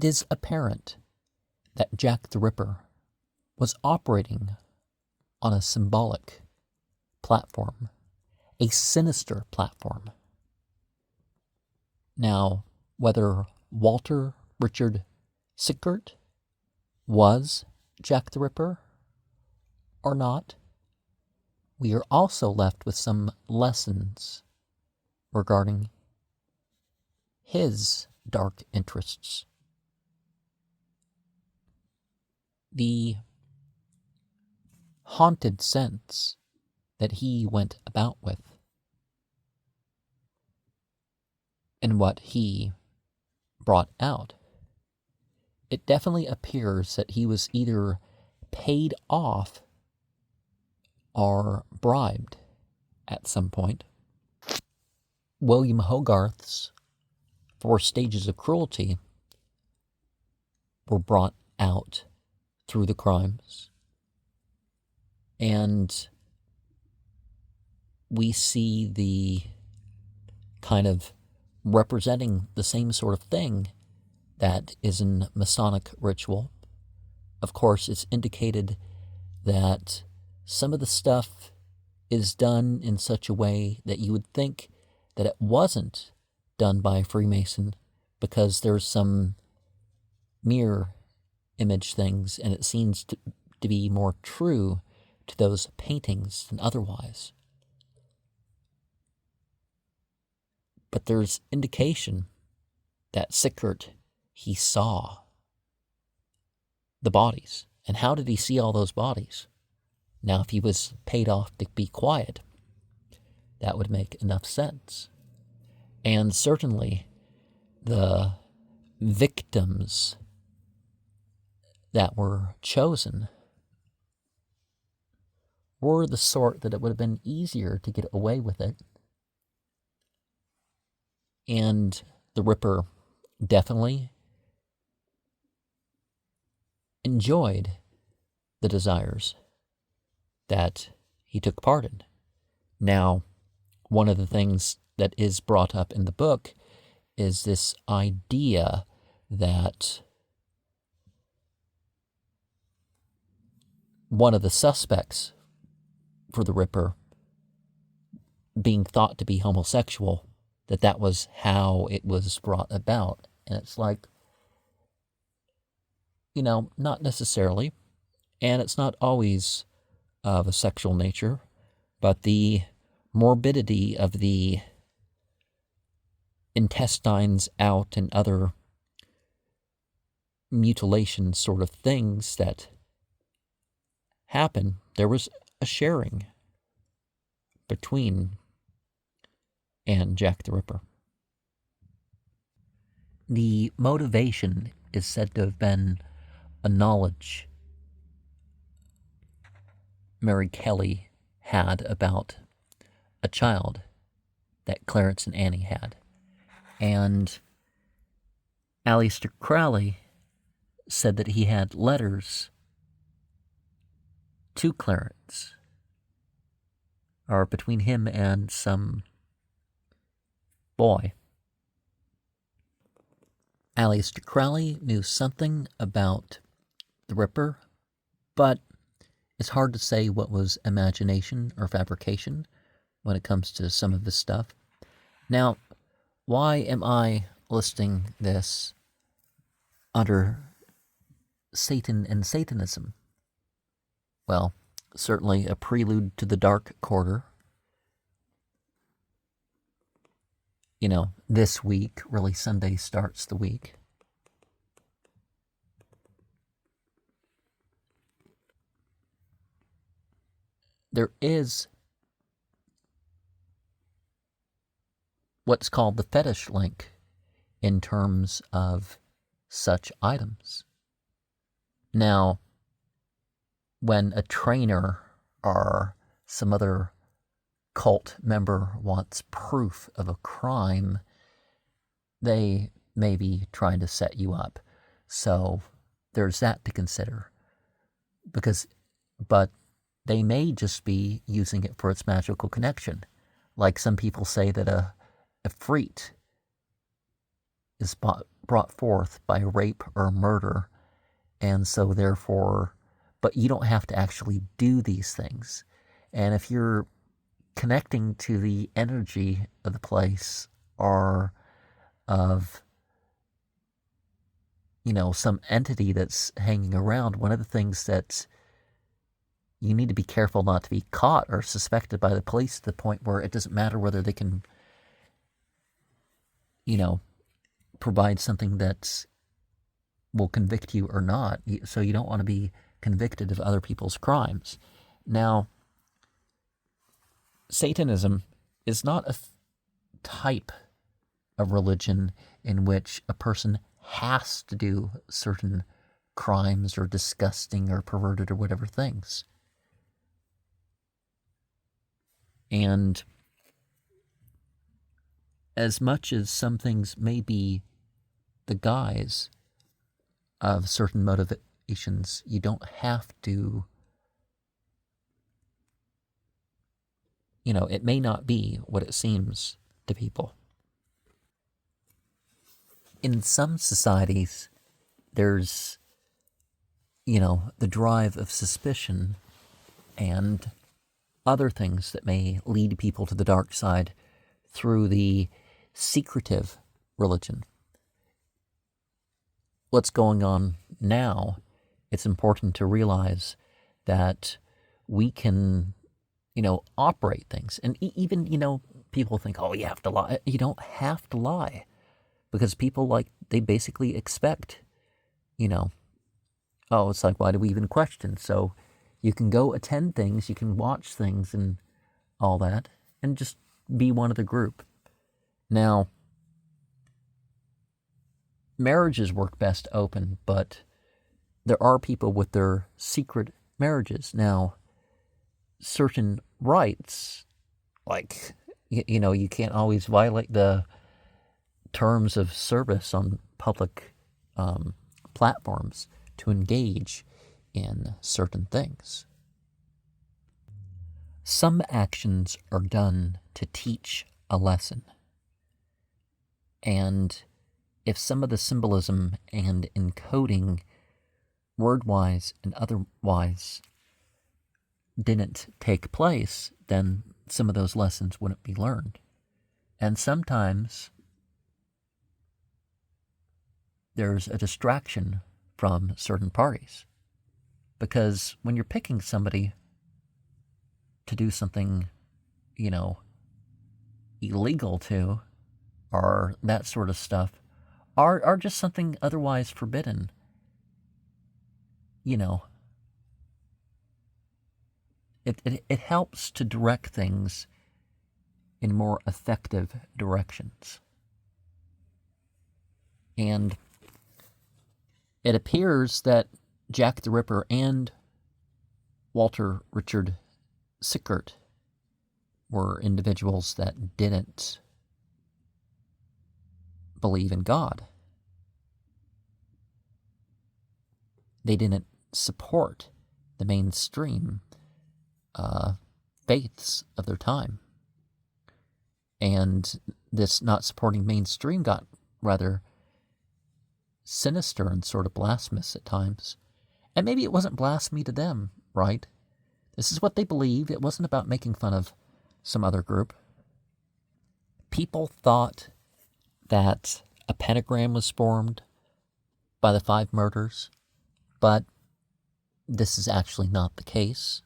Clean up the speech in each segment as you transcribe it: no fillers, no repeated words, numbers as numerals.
It is apparent that Jack the Ripper was operating on a symbolic platform, a sinister platform. Now, whether Walter Richard Sickert was Jack the Ripper or not, we are also left with some lessons regarding his dark interests. The haunted sense that he went about with, and what he brought out, it definitely appears that he was either paid off or bribed at some point. William Hogarth's 4 stages of cruelty were brought out through the crimes, and we see the kind of representing the same sort of thing that is in Masonic ritual. Of course, it's indicated that some of the stuff is done in such a way that you would think that it wasn't done by a Freemason, because there's some mirror image things, and it seems to be more true to those paintings than otherwise. But there's indication that Sickert, he saw the bodies. And how did he see all those bodies? Now, if he was paid off to be quiet, that would make enough sense. And certainly the victims that were chosen were the sort that it would have been easier to get away with it. And the Ripper definitely enjoyed the desires that he took part in. Now, one of the things that is brought up in the book is this idea that one of the suspects for the Ripper being thought to be homosexual, that was how it was brought about. And it's like, not necessarily, and it's not always of a sexual nature, but the morbidity of the intestines out and other mutilation sort of things that happen, there was a sharing between and Jack the Ripper. The motivation is said to have been a knowledge Mary Kelly had about a child that Clarence and Annie had. And Aleister Crowley said that he had letters to Clarence, or between him and some boy. Aleister Crowley knew something about the Ripper, but it's hard to say what was imagination or fabrication when it comes to some of this stuff. Now, why am I listing this under Satan and Satanism? Well, certainly a prelude to the Dark Quarter. This week, really Sunday starts the week. There is what's called the fetish link in terms of such items. Now, when a trainer or some other cult member wants proof of a crime, they may be trying to set you up. So there's that to consider. But they may just be using it for its magical connection. Like some people say that a freet is brought forth by rape or murder, and so therefore, but you don't have to actually do these things. And if you're connecting to the energy of the place or of, some entity that's hanging around, one of the things that you need to be careful not to be caught or suspected by the police to the point where it doesn't matter whether they can, provide something that will convict you or not. So you don't want to be convicted of other people's crimes. Now, Satanism is not a type of religion in which a person has to do certain crimes or disgusting or perverted or whatever things. And as much as some things may be the guise of certain motivations, you don't have to, it may not be what it seems to people. In some societies, there's, the drive of suspicion and other things that may lead people to the dark side through the secretive religion. What's going on now, it's important to realize that we can, operate things. And even, people think, oh, you have to lie. You don't have to lie. Because people, they basically expect, it's like, why do we even question? So you can go attend things, you can watch things and all that, and just be one of the group. Now, marriages work best open, but there are people with their secret marriages. Now, certain rights, you can't always violate the terms of service on public platforms to engage in certain things. Some actions are done to teach a lesson. And if some of the symbolism and encoding, word-wise and otherwise, didn't take place, then some of those lessons wouldn't be learned. And sometimes there's a distraction from certain parties. Because when you're picking somebody to do something, illegal to, or that sort of stuff, or just something otherwise forbidden, it helps to direct things in more effective directions. And it appears that Jack the Ripper and Walter Richard Sickert were individuals that didn't believe in God. They didn't support the mainstream faiths of their time. And this not supporting mainstream got rather sinister and sort of blasphemous at times. And maybe it wasn't blasphemy to them, right? This is what they believed. It wasn't about making fun of some other group. People thought that a pentagram was formed by the 5 murders, but this is actually not the case.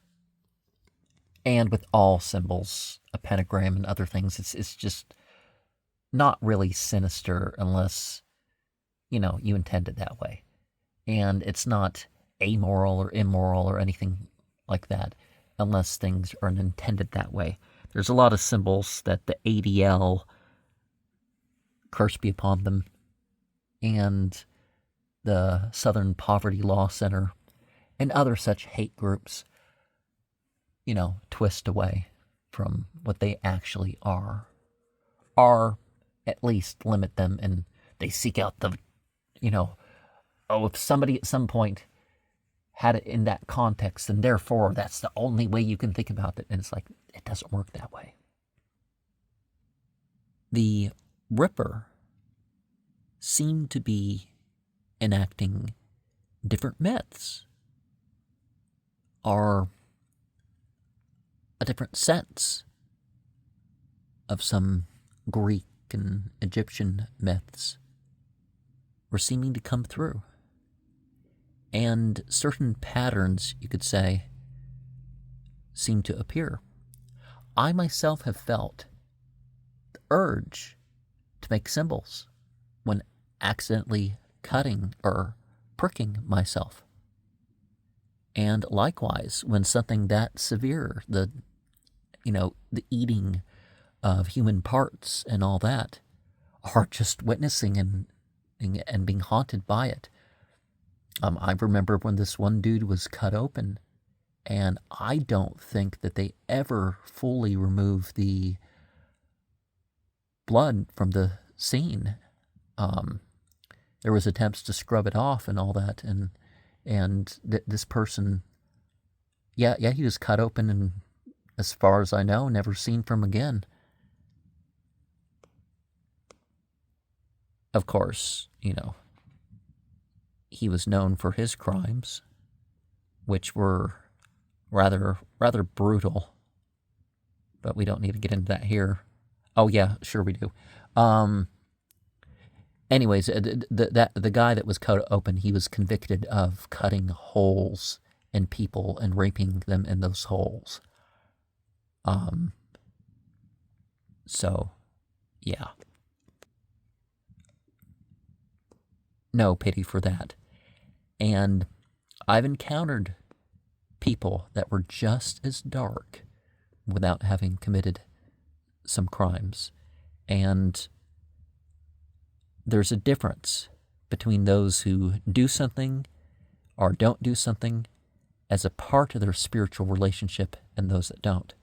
And with all symbols, a pentagram and other things, it's just not really sinister unless, you intend it that way. And it's not amoral or immoral or anything like that unless things are intended that way. There's a lot of symbols that the ADL, curse be upon them, and the Southern Poverty Law Center, and other such hate groups, twist away from what they actually are, or at least limit them, and they seek out the, if somebody at some point had it in that context, and therefore that's the only way you can think about it, and it's like, it doesn't work that way. The Ripper seem to be enacting different myths or a different sense of some Greek and Egyptian myths were seeming to come through. And certain patterns, you could say, seem to appear. I myself have felt the urge to make symbols when accidentally cutting or pricking myself. And likewise, when something that severe, the eating of human parts and all that, are just witnessing and being haunted by it. I remember when this one dude was cut open, and I don't think that they ever fully removed the blood from the scene. There was attempts to scrub it off and all that, and this person, he was cut open, and as far as I know, never seen from again. Of course, he was known for his crimes, which were rather brutal, but we don't need to get into that here. Oh yeah, sure we do. Anyways, the guy that was cut open, he was convicted of cutting holes in people and raping them in those holes. So, yeah. No pity for that. And I've encountered people that were just as dark without having committed some crimes. And there's a difference between those who do something or don't do something as a part of their spiritual relationship and those that don't.